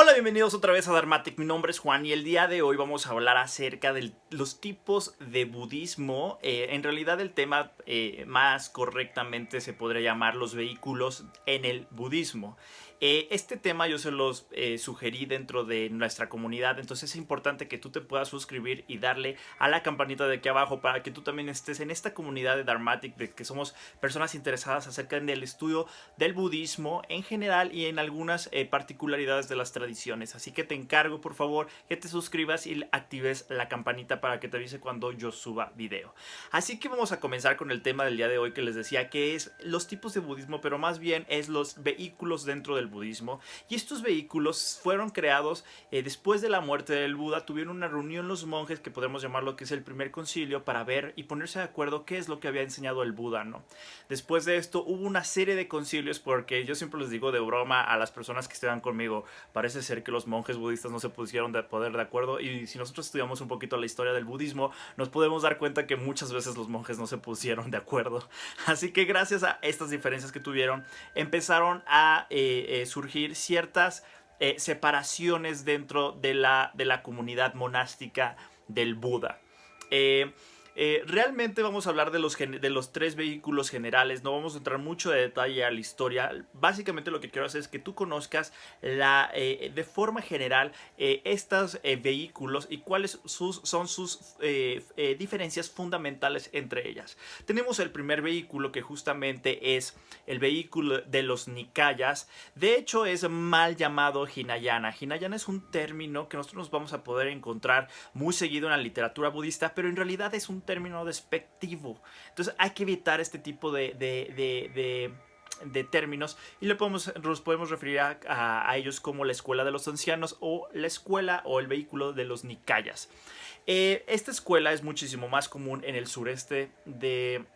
Hola, bienvenidos otra vez a Dharmatic. Mi nombre es Juan y el día de hoy vamos a hablar acerca de los tipos de budismo. En realidad el tema más correctamente se podría llamar los vehículos en el budismo. Este tema yo se los sugerí dentro de nuestra comunidad, entonces es importante que tú te puedas suscribir y darle a la campanita de aquí abajo para que tú también estés en esta comunidad de Dharmatic, de que somos personas interesadas acerca del estudio del budismo en general y en algunas particularidades de las tradiciones. Así que te encargo, por favor, que te suscribas y actives la campanita para que te avise cuando yo suba video. Así que vamos a comenzar con el tema del día de hoy, que les decía que es los tipos de budismo, pero más bien es los vehículos dentro del budismo. Y estos vehículos fueron creados después de la muerte del Buda. Tuvieron una reunión los monjes, que podemos llamarlo que es el primer concilio, para ver y ponerse de acuerdo qué es lo que había enseñado el Buda, ¿no? Después de esto hubo una serie de concilios, porque yo siempre les digo de broma a las personas que estén conmigo, parece ser que los monjes budistas no se pusieron de poder de acuerdo, y si nosotros estudiamos un poquito la historia del budismo nos podemos dar cuenta que muchas veces los monjes no se pusieron de acuerdo. Así que gracias a estas diferencias que tuvieron empezaron a surgir ciertas separaciones dentro de la comunidad monástica del Buda. Realmente vamos a hablar de los tres vehículos generales. No vamos a entrar mucho de detalle a la historia. Básicamente lo que quiero hacer es que tú conozcas de forma general estos vehículos y cuáles son sus diferencias fundamentales entre ellas. Tenemos el primer vehículo, que justamente es el vehículo de los Nikayas. De hecho es mal llamado Hinayana. Hinayana es un término que nosotros nos vamos a poder encontrar muy seguido en la literatura budista, pero en realidad es un término despectivo. Entonces hay que evitar este tipo de términos, y nos podemos referir a ellos como la escuela de los ancianos, o la escuela o el vehículo de los Nikayas. Esta escuela es muchísimo más común en el sureste de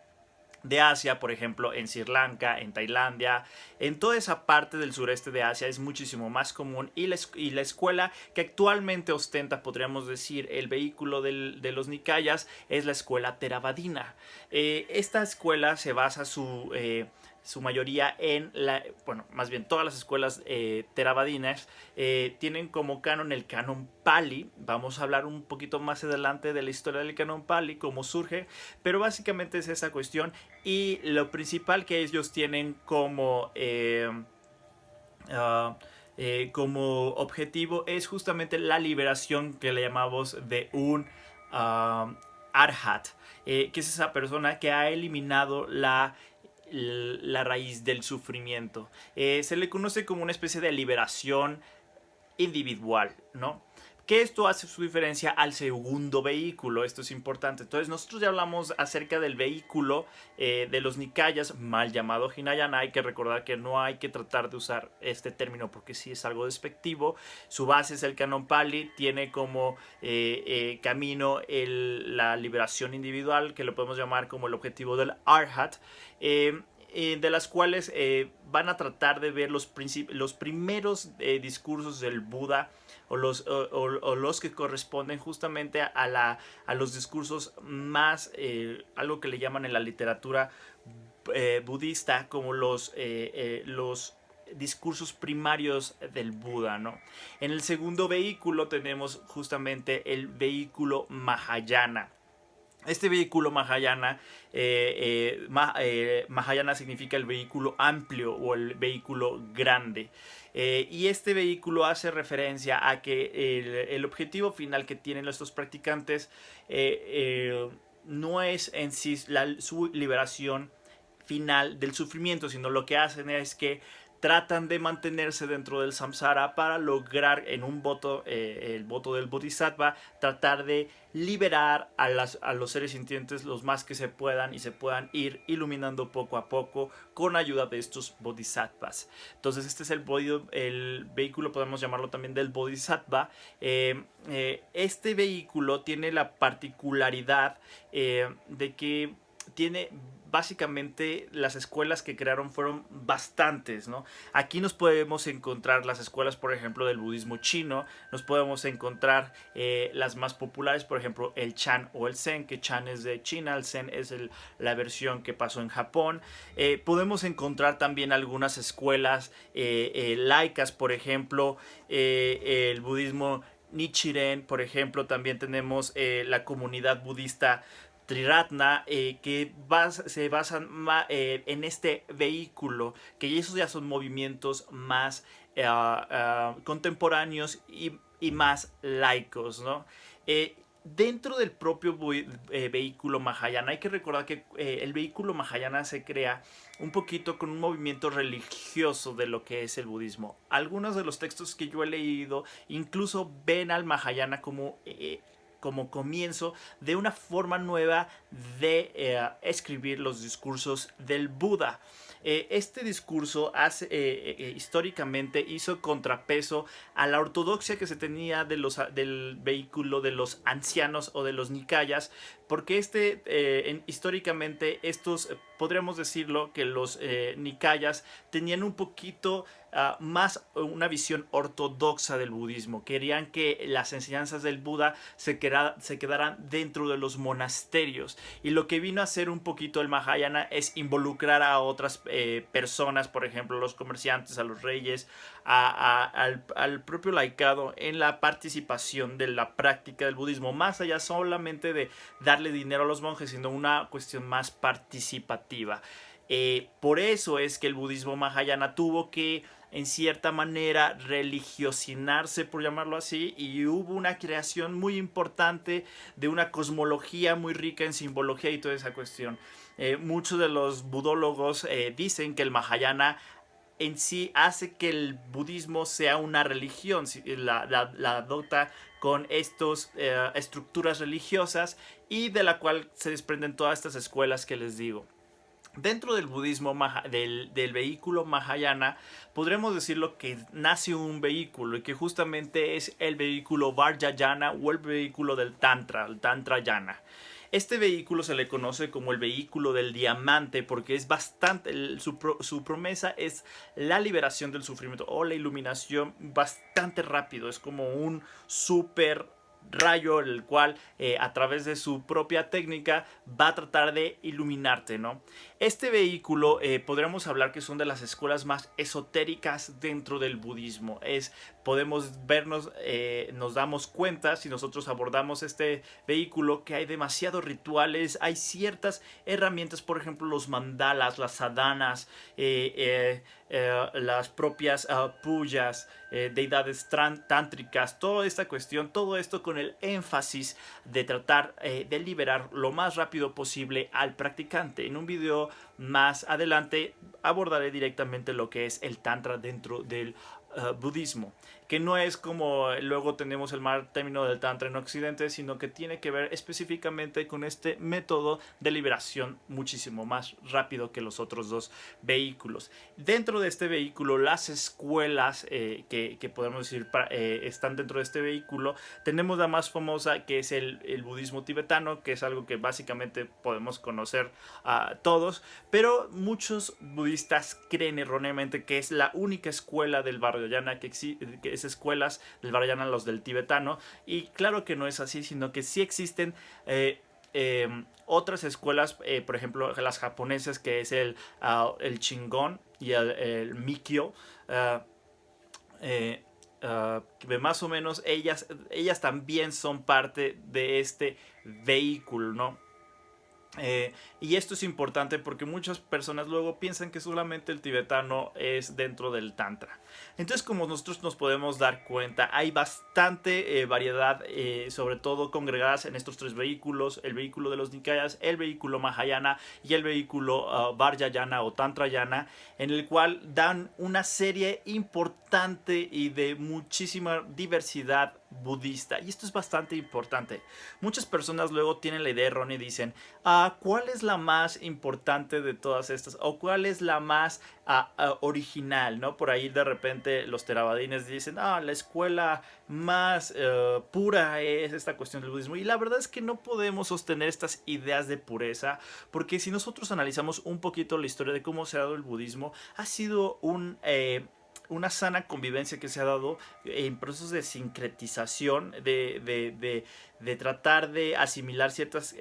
Asia, por ejemplo en Sri Lanka, en Tailandia, en toda esa parte del sureste de Asia es muchísimo más común, y la escuela que actualmente ostenta, podríamos decir, el vehículo de los Nikayas es la escuela Theravadina. Esta escuela se basa su mayoría bueno, más bien todas las escuelas Theravadinas tienen como canon el canon Pali. Vamos a hablar un poquito más adelante de la historia del canon Pali, cómo surge, pero básicamente es esa cuestión, y lo principal que ellos tienen como objetivo es justamente la liberación, que le llamamos de un Arhat, que es esa persona que ha eliminado la raíz del sufrimiento. Se le conoce como una especie de liberación individual, ¿no? Que esto hace su diferencia al segundo vehículo. Esto es importante. Entonces nosotros ya hablamos acerca del vehículo de los Nikayas, mal llamado Hinayana. Hay que recordar que no hay que tratar de usar este término porque sí es algo despectivo. Su base es el canon Pali, tiene como camino la liberación individual, que lo podemos llamar como el objetivo del Arhat, de las cuales van a tratar de ver los primeros discursos del Buda, o los que corresponden justamente a los discursos más, algo que le llaman en la literatura budista como los discursos primarios del Buda, ¿no? En el segundo vehículo tenemos justamente el vehículo Mahayana. Este vehículo Mahayana, Mahayana significa el vehículo amplio o el vehículo grande. Y este vehículo hace referencia a que el objetivo final que tienen estos practicantes no es en sí su liberación final del sufrimiento, sino lo que hacen es que tratan de mantenerse dentro del samsara para lograr en un voto, el voto del bodhisattva, tratar de liberar a los seres sintientes los más que se puedan, y se puedan ir iluminando poco a poco con ayuda de estos bodhisattvas. Entonces este es el vehículo, podemos llamarlo también del bodhisattva. Este vehículo tiene la particularidad de que tiene básicamente las escuelas que crearon fueron bastantes, ¿no? Aquí nos podemos encontrar las escuelas, por ejemplo, del budismo chino, nos podemos encontrar las más populares, por ejemplo, el Chan o el Zen, que Chan es de China, el Zen es la versión que pasó en Japón. Podemos encontrar también algunas escuelas laicas, por ejemplo, el budismo Nichiren, por ejemplo, también tenemos la comunidad budista Triratna, se basan en este vehículo, que esos ya son movimientos más contemporáneos y más laicos, ¿no? Dentro del propio vehículo Mahayana, hay que recordar que el vehículo Mahayana se crea un poquito con un movimiento religioso de lo que es el budismo. Algunos de los textos que yo he leído incluso ven al Mahayana como comienzo de una forma nueva de escribir los discursos del Buda. Este discurso históricamente hizo contrapeso a la ortodoxia que se tenía del vehículo de los ancianos o de los nikayas, porque históricamente estos, podríamos decirlo, que los nikayas tenían un poquito más una visión ortodoxa del budismo. Querían que las enseñanzas del Buda se quedaran dentro de los monasterios, y lo que vino a hacer un poquito el Mahayana es involucrar a otras personas, por ejemplo, los comerciantes, a los reyes, al propio laicado en la participación de la práctica del budismo, más allá solamente de darle dinero a los monjes, sino una cuestión más participativa. Por eso es que el budismo Mahayana tuvo que, en cierta manera, religiosinarse, por llamarlo así, y hubo una creación muy importante de una cosmología muy rica en simbología y toda esa cuestión. Muchos de los budólogos dicen que el Mahayana en sí hace que el budismo sea una religión, la adopta con estas estructuras religiosas, y de la cual se desprenden todas estas escuelas que les digo. Dentro del budismo, del vehículo Mahayana, podremos decirlo que nace un vehículo, y que justamente es el vehículo Vajrayana o el vehículo del Tantra, el Tantrayana. Este vehículo se le conoce como el vehículo del diamante porque es su promesa es la liberación del sufrimiento o la iluminación bastante rápido. Es como un super rayo, el cual a través de su propia técnica va a tratar de iluminarte, ¿no? Este vehículo podríamos hablar que son de las escuelas más esotéricas dentro del budismo. Podemos vernos, nos damos cuenta si nosotros abordamos este vehículo que hay demasiados rituales, hay ciertas herramientas, por ejemplo los mandalas, las sadhanas, las propias puyas, deidades tántricas, toda esta cuestión, todo esto con el énfasis de tratar de liberar lo más rápido posible al practicante. En un video más adelante abordaré directamente lo que es el tantra dentro del budismo, que no es como luego tenemos el mal término del tantra en Occidente, sino que tiene que ver específicamente con este método de liberación muchísimo más rápido que los otros dos vehículos. Dentro de este vehículo, las escuelas que podemos decir están dentro de este vehículo, tenemos la más famosa, que es el budismo tibetano, que es algo que básicamente podemos conocer a todos, pero muchos budistas creen erróneamente que es la única escuela del Vajrayana que es escuelas del Vajrayana, los del tibetano, y claro que no es así, sino que sí existen otras escuelas, por ejemplo las japonesas, que es el Shingon y el Mikyo, que más o menos ellas también son parte de este vehículo, ¿no? Y esto es importante porque muchas personas luego piensan que solamente el tibetano es dentro del tantra. Entonces, como nosotros nos podemos dar cuenta, hay bastante variedad, sobre todo congregadas en estos tres vehículos: el vehículo de los Nikayas, el vehículo Mahayana y el vehículo Vajrayana o Tantrayana, en el cual dan una serie importante y de muchísima diversidad budista. Y esto es bastante importante. Muchas personas luego tienen la idea errónea y dicen, ¿cuál es la más importante de todas estas? ¿O cuál es la más original? ¿No? Por ahí de repente los terabadines dicen, la escuela más pura es esta cuestión del budismo. Y la verdad es que no podemos sostener estas ideas de pureza, porque si nosotros analizamos un poquito la historia de cómo se ha dado el budismo, ha sido una sana convivencia que se ha dado en procesos de sincretización, de tratar de asimilar ciertas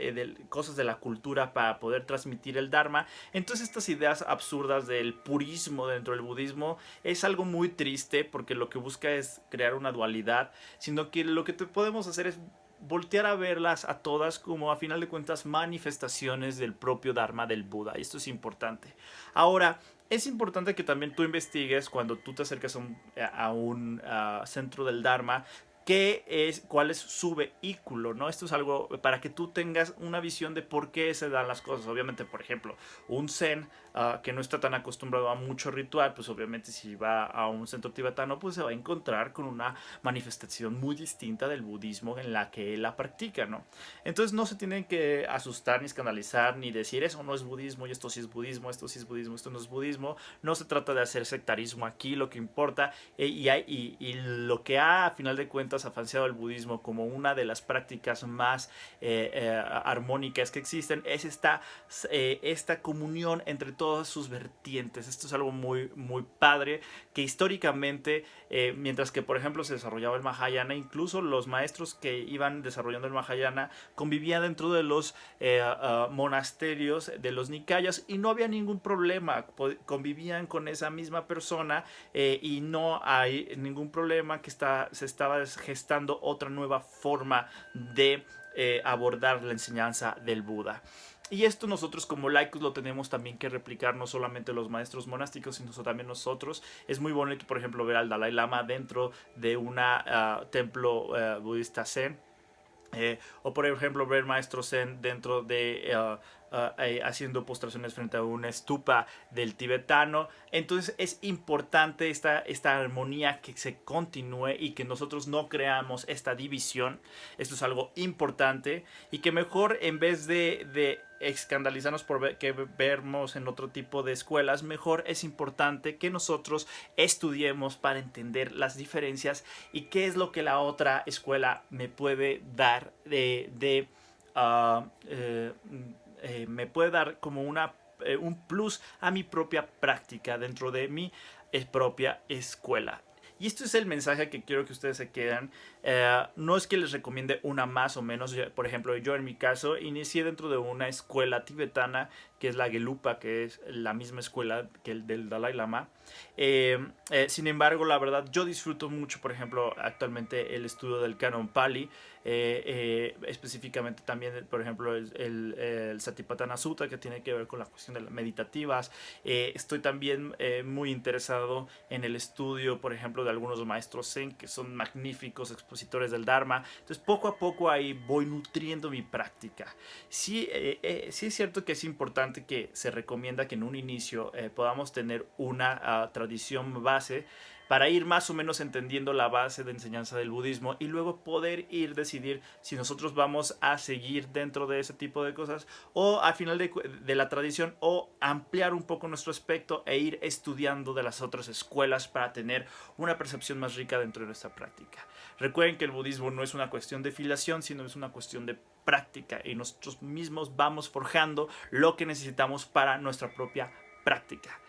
cosas de la cultura para poder transmitir el Dharma. Entonces estas ideas absurdas del purismo dentro del budismo es algo muy triste, porque lo que busca es crear una dualidad, sino que lo que podemos hacer es voltear a verlas a todas como, a final de cuentas, manifestaciones del propio Dharma del Buda. Y esto es importante. Ahora, es importante que también tú investigues cuando tú te acercas a un centro del Dharma, cuál es su vehículo, ¿no? Esto es algo para que tú tengas una visión de por qué se dan las cosas. Obviamente, por ejemplo, un zen que no está tan acostumbrado a mucho ritual, pues obviamente si va a un centro tibetano, pues se va a encontrar con una manifestación muy distinta del budismo en la que él la practica, ¿no? Entonces no se tienen que asustar ni escandalizar ni decir eso no es budismo y esto sí es budismo, esto sí es budismo, esto no es budismo. No se trata de hacer sectarismo aquí, lo que importa y lo que a final de cuentas ha financiado el budismo como una de las prácticas más armónicas que existen es esta comunión entre todas sus vertientes. Esto es algo muy, muy padre, que históricamente, mientras que por ejemplo se desarrollaba el Mahayana, incluso los maestros que iban desarrollando el Mahayana convivían dentro de los monasterios de los Nikayas y no había ningún problema, convivían con esa misma persona y no hay ningún problema que se estaba gestando otra nueva forma de abordar la enseñanza del Buda. Y esto nosotros como laicos lo tenemos también que replicar, no solamente los maestros monásticos, sino también nosotros. Es muy bonito, por ejemplo, ver al Dalai Lama dentro de un templo budista zen. O por ejemplo ver maestros zen dentro de haciendo postraciones frente a una estupa del tibetano. Entonces es importante esta armonía que se continúe y que nosotros no creamos esta división. Esto es algo importante y que mejor en vez de escandalizarnos por que vemos en otro tipo de escuelas, mejor es importante que nosotros estudiemos para entender las diferencias y qué es lo que la otra escuela me puede dar me puede dar como un plus a mi propia práctica dentro de mi propia escuela. Y esto es el mensaje que quiero que ustedes se queden. No es que les recomiende una más o menos. Por ejemplo, yo en mi caso inicié dentro de una escuela tibetana que es la Gelupa, que es la misma escuela que el del Dalai Lama. Sin embargo, la verdad, yo disfruto mucho, por ejemplo, actualmente el estudio del Canon Pali. Específicamente también, por ejemplo, el Satipatthana Sutta, que tiene que ver con la cuestión de las meditativas. Estoy también muy interesado en el estudio, por ejemplo, de algunos maestros zen que son magníficos expositores del Dharma. Entonces, poco a poco ahí voy nutriendo mi práctica. Sí, sí es cierto que es importante, que se recomienda que en un inicio podamos tener una tradición base para ir más o menos entendiendo la base de enseñanza del budismo y luego poder decidir si nosotros vamos a seguir dentro de ese tipo de cosas o al final de la tradición, o ampliar un poco nuestro aspecto e ir estudiando de las otras escuelas para tener una percepción más rica dentro de nuestra práctica. Recuerden que el budismo no es una cuestión de filiación, sino es una cuestión de práctica, y nosotros mismos vamos forjando lo que necesitamos para nuestra propia práctica.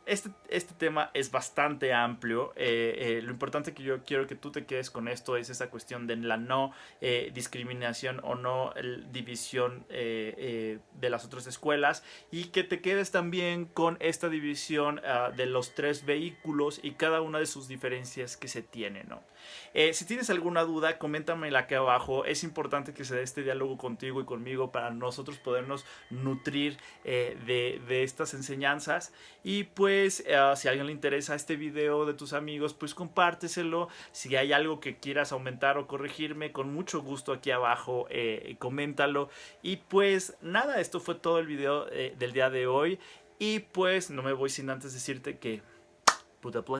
Este tema es bastante amplio. Lo importante que yo quiero que tú te quedes con esto es esa cuestión de la no discriminación o no división de las otras escuelas, y que te quedes también con esta división de los tres vehículos y cada una de sus diferencias que se tienen, ¿no? Si tienes alguna duda, coméntamela aquí abajo. Es importante que se dé este diálogo contigo y conmigo para nosotros podernos nutrir de estas enseñanzas. Y pues si a alguien le interesa este video de tus amigos, pues compárteselo. Si hay algo que quieras aumentar o corregirme, con mucho gusto aquí abajo coméntalo. Y pues nada, esto fue todo el video del día de hoy. Y pues no me voy sin antes decirte que Buddha bless.